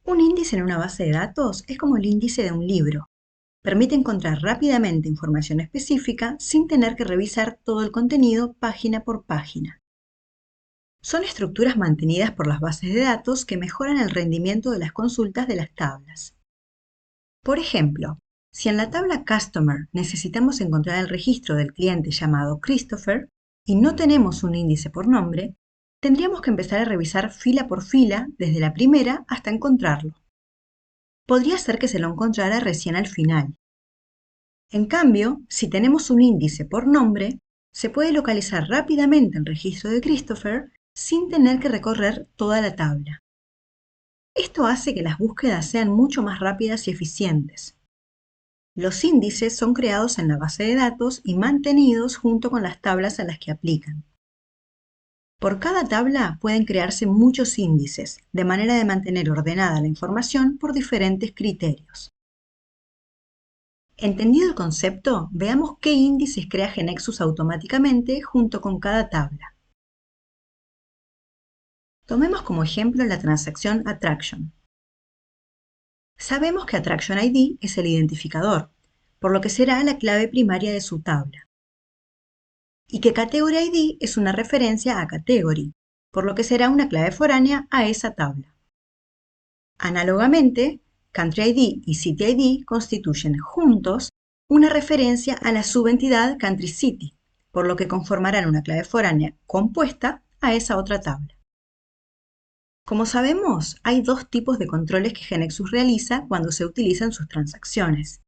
Un índice en una base de datos es como el índice de un libro. Permite encontrar rápidamente información específica sin tener que revisar todo el contenido página por página. Son estructuras mantenidas por las bases de datos que mejoran el rendimiento de las consultas de las tablas. Por ejemplo, si en la tabla Customer necesitamos encontrar el registro del cliente llamado Christopher y no tenemos un índice por nombre, tendríamos que empezar a revisar fila por fila desde la primera hasta encontrarlo. Podría ser que se lo encontrara recién al final. En cambio, si tenemos un índice por nombre, se puede localizar rápidamente el registro de Christopher sin tener que recorrer toda la tabla. Esto hace que las búsquedas sean mucho más rápidas y eficientes. Los índices son creados en la base de datos y mantenidos junto con las tablas a las que aplican. Por cada tabla pueden crearse muchos índices, de manera de mantener ordenada la información por diferentes criterios. Entendido el concepto, veamos qué índices crea GeneXus automáticamente junto con cada tabla. Tomemos como ejemplo la transacción Attraction. Sabemos que Attraction ID es el identificador, por lo que será la clave primaria de su tabla. Y que Category ID es una referencia a Category, por lo que será una clave foránea a esa tabla. Análogamente, Country ID y City ID constituyen juntos una referencia a la subentidad Country City, por lo que conformarán una clave foránea compuesta a esa otra tabla. Como sabemos, hay dos tipos de controles que GeneXus realiza cuando se utilizan sus transacciones.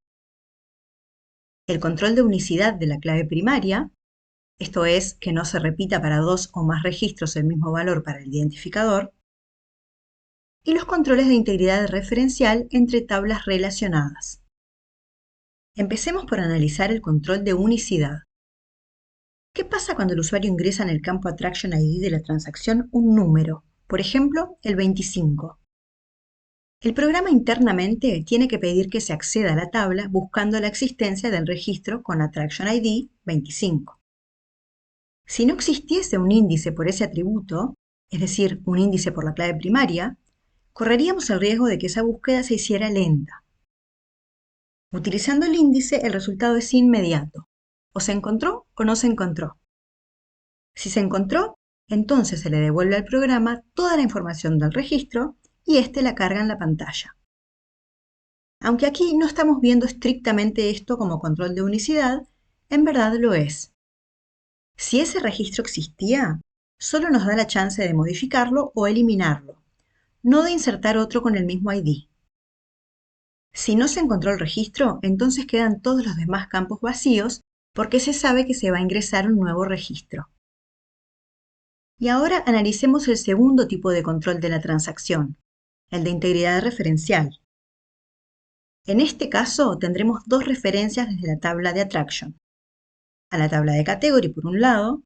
El control de unicidad de la clave primaria, esto es, que no se repita para dos o más registros el mismo valor para el identificador, y los controles de integridad referencial entre tablas relacionadas. Empecemos por analizar el control de unicidad. ¿Qué pasa cuando el usuario ingresa en el campo Attraction ID de la transacción un número, por ejemplo, el 25? El programa internamente tiene que pedir que se acceda a la tabla buscando la existencia del registro con Attraction ID 25. Si no existiese un índice por ese atributo, es decir, un índice por la clave primaria, correríamos el riesgo de que esa búsqueda se hiciera lenta. Utilizando el índice, el resultado es inmediato. O se encontró o no se encontró. Si se encontró, entonces se le devuelve al programa toda la información del registro y éste la carga en la pantalla. Aunque aquí no estamos viendo estrictamente esto como control de unicidad, en verdad lo es. Si ese registro existía, solo nos da la chance de modificarlo o eliminarlo, no de insertar otro con el mismo ID. Si no se encontró el registro, entonces quedan todos los demás campos vacíos porque se sabe que se va a ingresar un nuevo registro. Y ahora analicemos el segundo tipo de control de la transacción, el de integridad referencial. En este caso tendremos dos referencias desde la tabla de Attraction, a la tabla de Category por un lado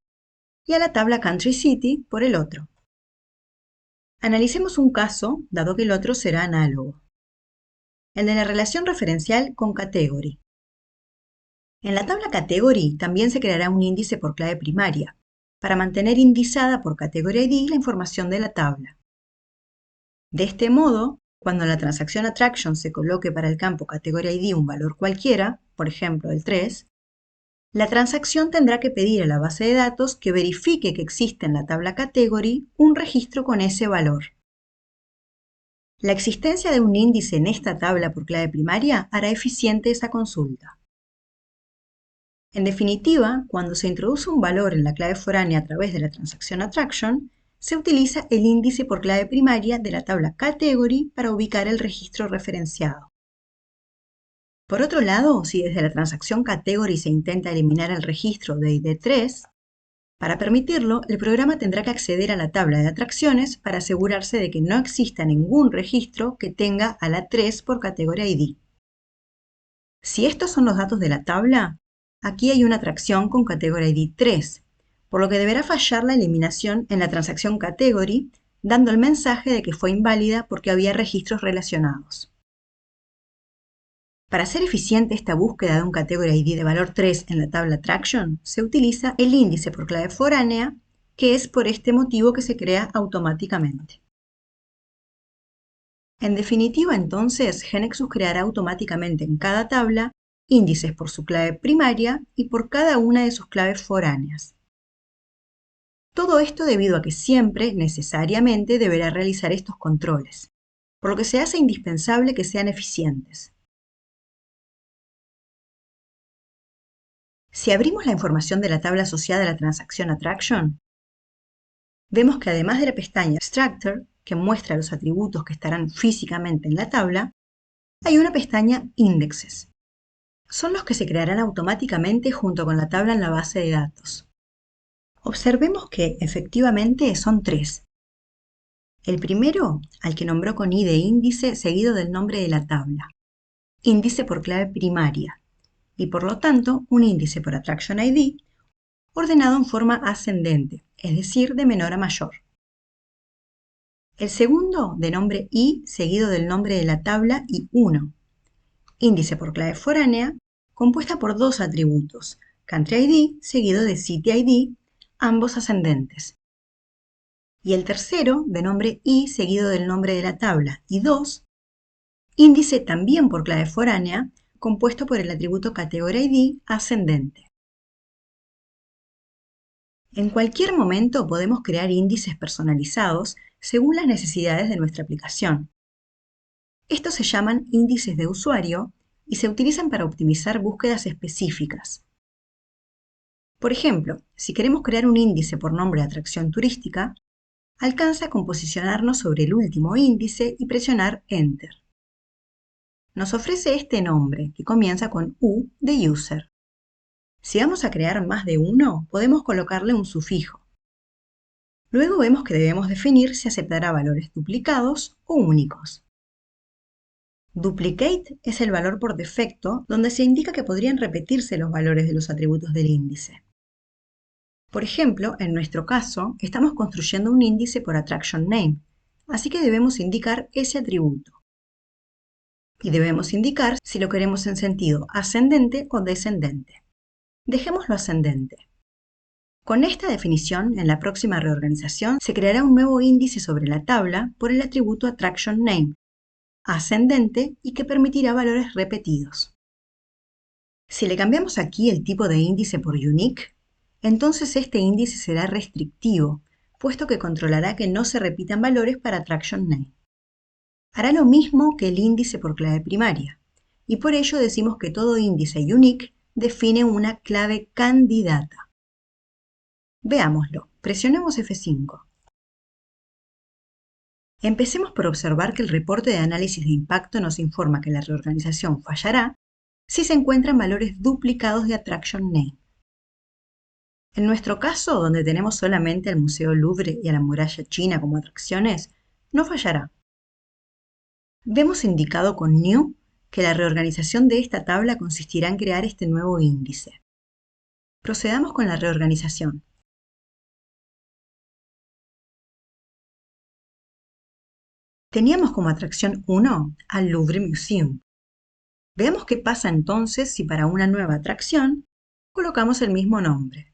y a la tabla Country City por el otro. Analicemos un caso, dado que el otro será análogo. El de la relación referencial con Category. En la tabla Category también se creará un índice por clave primaria, para mantener indizada por Category ID la información de la tabla. De este modo, cuando en la transacción Attraction se coloque para el campo Category ID un valor cualquiera, por ejemplo el 3, la transacción tendrá que pedir a la base de datos que verifique que existe en la tabla Category un registro con ese valor. La existencia de un índice en esta tabla por clave primaria hará eficiente esa consulta. En definitiva, cuando se introduce un valor en la clave foránea a través de la transacción Attraction, se utiliza el índice por clave primaria de la tabla Category para ubicar el registro referenciado. Por otro lado, si desde la transacción Category se intenta eliminar el registro de ID 3, para permitirlo, el programa tendrá que acceder a la tabla de atracciones para asegurarse de que no exista ningún registro que tenga a la 3 por Category ID. Si estos son los datos de la tabla, aquí hay una atracción con Category ID 3, por lo que deberá fallar la eliminación en la transacción Category, dando el mensaje de que fue inválida porque había registros relacionados. Para hacer eficiente esta búsqueda de un Category ID de valor 3 en la tabla Attraction, se utiliza el índice por clave foránea, que es por este motivo que se crea automáticamente. En definitiva, entonces, GeneXus creará automáticamente en cada tabla índices por su clave primaria y por cada una de sus claves foráneas. Todo esto debido a que siempre, necesariamente, deberá realizar estos controles, por lo que se hace indispensable que sean eficientes. Si abrimos la información de la tabla asociada a la transacción Attraction, vemos que además de la pestaña Structure, que muestra los atributos que estarán físicamente en la tabla, hay una pestaña Indexes. Son los que se crearán automáticamente junto con la tabla en la base de datos. Observemos que, efectivamente, son tres. El primero, al que nombró con i de índice seguido del nombre de la tabla. Índice por clave primaria, y por lo tanto un índice por Attraction ID ordenado en forma ascendente, es decir, de menor a mayor. El segundo, de nombre i seguido del nombre de la tabla y 1. Índice por clave foránea, compuesta por dos atributos, Country ID seguido de City ID, ambos ascendentes. Y el tercero, de nombre i seguido del nombre de la tabla y 2, índice también por clave foránea, compuesto por el atributo Category ID ascendente. En cualquier momento podemos crear índices personalizados según las necesidades de nuestra aplicación. Estos se llaman índices de usuario y se utilizan para optimizar búsquedas específicas. Por ejemplo, si queremos crear un índice por nombre de atracción turística, alcanza con posicionarnos sobre el último índice y presionar Enter. Nos ofrece este nombre, que comienza con U de User. Si vamos a crear más de uno, podemos colocarle un sufijo. Luego vemos que debemos definir si aceptará valores duplicados o únicos. Duplicate es el valor por defecto donde se indica que podrían repetirse los valores de los atributos del índice. Por ejemplo, en nuestro caso, estamos construyendo un índice por Attraction Name, así que debemos indicar ese atributo. Y debemos indicar si lo queremos en sentido ascendente o descendente. Dejémoslo ascendente. Con esta definición, en la próxima reorganización se creará un nuevo índice sobre la tabla por el atributo Attraction Name, ascendente y que permitirá valores repetidos. Si le cambiamos aquí el tipo de índice por Unique, entonces este índice será restrictivo, puesto que controlará que no se repitan valores para Attraction Name. Hará lo mismo que el índice por clave primaria, y por ello decimos que todo índice Unique define una clave candidata. Veámoslo. Presionemos F5. Empecemos por observar que el reporte de análisis de impacto nos informa que la reorganización fallará si se encuentran valores duplicados de Attraction Name. En nuestro caso, donde tenemos solamente al Museo Louvre y a la Muralla China como atracciones, no fallará. Vemos indicado con New que la reorganización de esta tabla consistirá en crear este nuevo índice. Procedamos con la reorganización. Teníamos como atracción 1 al Louvre Museum. Veamos qué pasa entonces si para una nueva atracción colocamos el mismo nombre.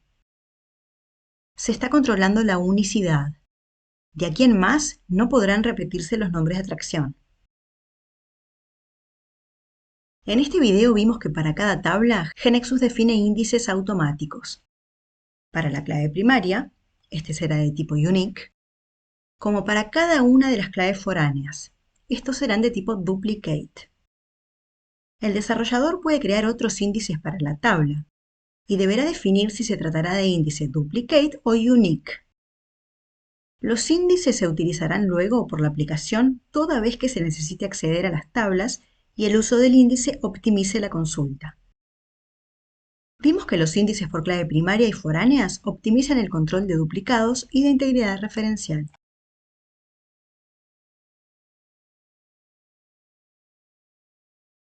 Se está controlando la unicidad. De aquí en más no podrán repetirse los nombres de atracción. En este video vimos que para cada tabla, GeneXus define índices automáticos. Para la clave primaria, este será de tipo Unique, como para cada una de las claves foráneas. Estos serán de tipo Duplicate. El desarrollador puede crear otros índices para la tabla y deberá definir si se tratará de índice Duplicate o Unique. Los índices se utilizarán luego por la aplicación toda vez que se necesite acceder a las tablas y el uso del índice optimice la consulta. Vimos que los índices por clave primaria y foráneas optimizan el control de duplicados y de integridad referencial.